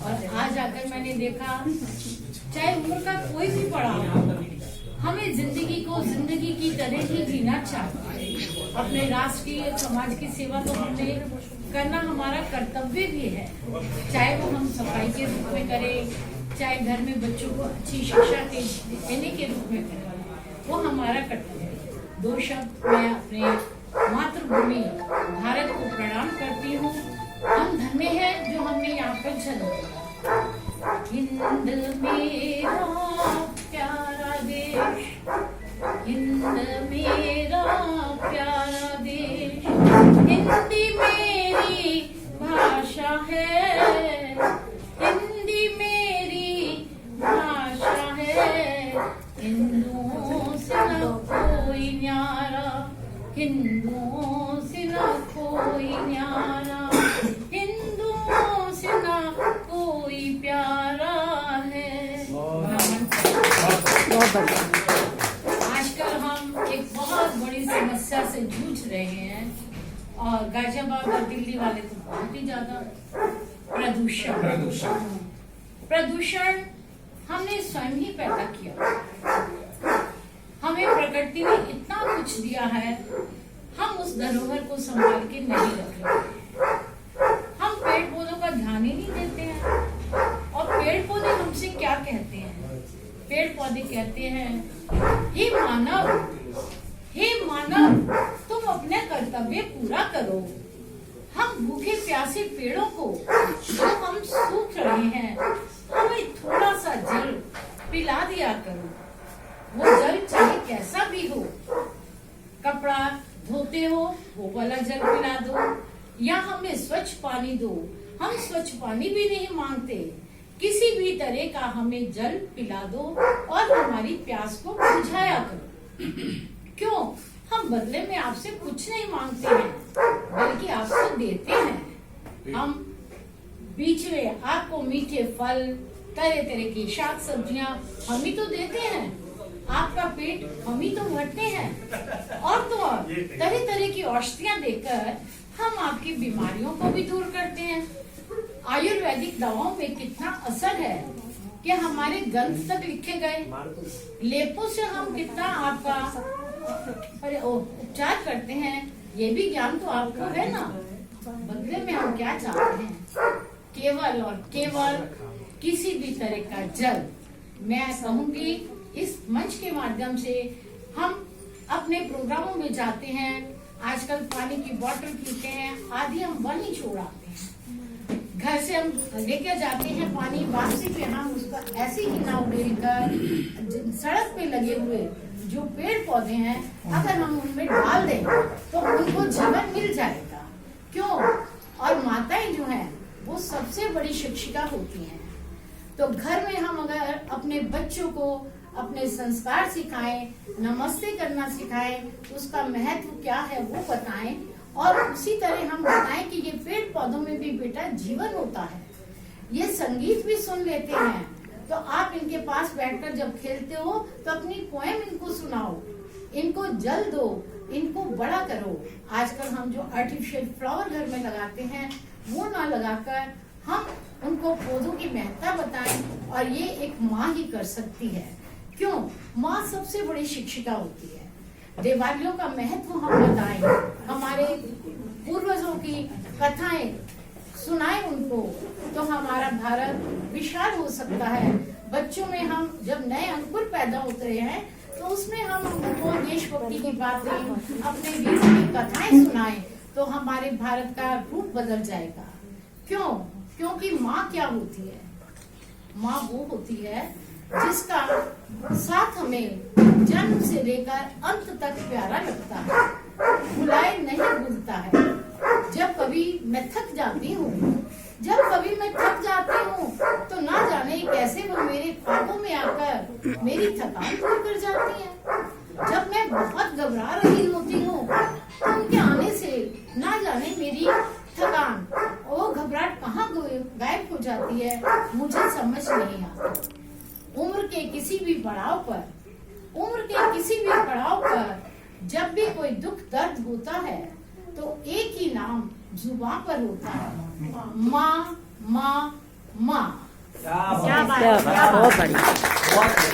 और आज आकर मैंने देखा चाहे उम्र का कोई भी पड़ाव हो, हमें जिंदगी को जिंदगी की तरह ही जीना चाहिए। अपने राष्ट्र की और समाज की सेवा तो हमें करना हमारा कर्तव्य भी है, चाहे वो हम सफाई के रूप में करें, चाहे घर में बच्चों को अच्छी शिक्षा देने के रूप में करें, वो हमारा कर्तव्य है। दो शब्द मैं अपने मातृभूमि भारत को प्रणाम करती हूँ। हम धन्य हैं जो हमने यहाँ पर जन्म लिया। हिंद मेरा प्यारा देश, हिंद मेरा प्यारा देश, हिंदी मेरी भाषा है, हिंदी मेरी भाषा है, हिंदुओं से न कोई न्यारा, हिंदुओं से न कोई न्यारा, हिंदुओं से न कोई प्यारा है। आजकल हम एक बहुत बड़ी समस्या से जूझ रहे हैं और गाजियाबाद और दिल्ली वाले तो बहुत ही ज्यादा प्रदूषण हमने स्वयं ही पैदा किया। हमें प्रकृति ने इतना कुछ दिया है, हम उस धरोहर को संभाल के नहीं रख रहे। हम पेड़ पौधों का ध्यान ही नहीं देते हैं। और पेड़ पौधे हमसे क्या कहते हैं? पेड़ पौधे कहते हैं, हे मानव तुम अपने कर्तव्य पूरा करो। हम भूखे प्यासे पेड़ों को जो हम सूख रहे हैं, हमें थोड़ा सा जल पिला दिया करो। वो जल चाहे कैसा भी हो, कपड़ा धोते हो वो वाला जल पिला दो, या हमें स्वच्छ पानी दो। हम स्वच्छ पानी भी नहीं मांगते, किसी भी तरह का हमें जल पिला दो और हमारी प्यास को बुझाया करो। क्यों? हम बदले में आपसे कुछ नहीं मांगते हैं, बल्कि आपको देते हैं। हम बीच में आपको मीठे फल, तरह तरह की शाक सब्जियां हम ही तो देते हैं। आपका पेट हम ही तो भरते हैं। और तो और तरह तरह की औषधियां देकर हम आपकी बीमारियों को भी दूर करते हैं। आयुर्वेदिक दवाओं में कितना असर है कि हमारे गंध तक लिखे गए। लेपों से हम कितना आपका उपचार करते हैं, ये भी ज्ञान तो आपको है ना। बदले में हम क्या चाहते हैं? केवल और केवल किसी भी तरह का जल। मैं कहूंगी इस मंच के माध्यम से हम अपने प्रोग्रामों में जाते हैं, आजकल पानी की बोतल पीते हैं, आदि हम वहीं छोड़ आते हैं। घर से हम लेकर जाते हैं पानी, वापसी पे हम उसका ऐसे ही ना उड़ेलकर सड़क पे लगे हुए जो पेड़ पौधे हैं, अगर हम उनमें डाल दें तो उनको जीवन मिल जाएगा। क्यों? और माताएं जो हैं वो सबसे बड़ी शिक्षिका होती हैं। तो घर में हम अगर अपने बच्चों को अपने संस्कार सिखाएं, नमस्ते करना सिखाएं, उसका महत्व क्या है वो बताएं, और उसी तरह हम बताएं कि ये पेड़ पौधों में भी बेटा जीवन होता है। ये संगीत भी सुन लेते हैं, तो आप इनके पास बैठकर जब खेलते हो तो अपनी पोएम इनको सुनाओ, इनको जल दो, इनको बड़ा करो। आजकल हम जो आर्टिफिशियल फ्लावर घर में लगाते हैं वो ना लगाकर हम उनको पौधों की महत्ता बताएं, और ये एक माँ ही कर सकती है। क्यों? माँ सबसे बड़ी शिक्षिका होती है। देवालियों का महत्व हम बताएं, हमारे पूर्वजों की कथाएं सुनाएं उनको, तो हमारा भारत विशाल हो सकता है। बच्चों में हम जब नए अंकुर पैदा होते हैं तो उसमें हम उनको देशभक्ति की बातें, अपने वीरों की कथाएं सुनाएं, तो हमारे भारत का रूप बदल जाएगा। क्यों? क्योंकि माँ क्या होती है? माँ वो होती है जिसका साथ हमें जन्म से लेकर अंत तक प्यारा लगता है, भुलाए नहीं भूलता है। जब कभी मैं थक जाती हूँ, तो ना जाने कैसे वो मेरे ख्वाबों में आकर मेरी थकान दूर कर जाती है। जब मैं बहुत घबरा रही होती हूँ तो उनके आने से ना जाने मेरी थकान और घबराहट कहाँ गायब हो जाती है, मुझे समझ नहीं आता। उम्र के किसी भी पड़ाव पर जब भी कोई दुख दर्द होता है तो एक ही नाम जुबान पर होता है, माँ माँ माँ। क्या बात है, बहुत बढ़िया। बहुत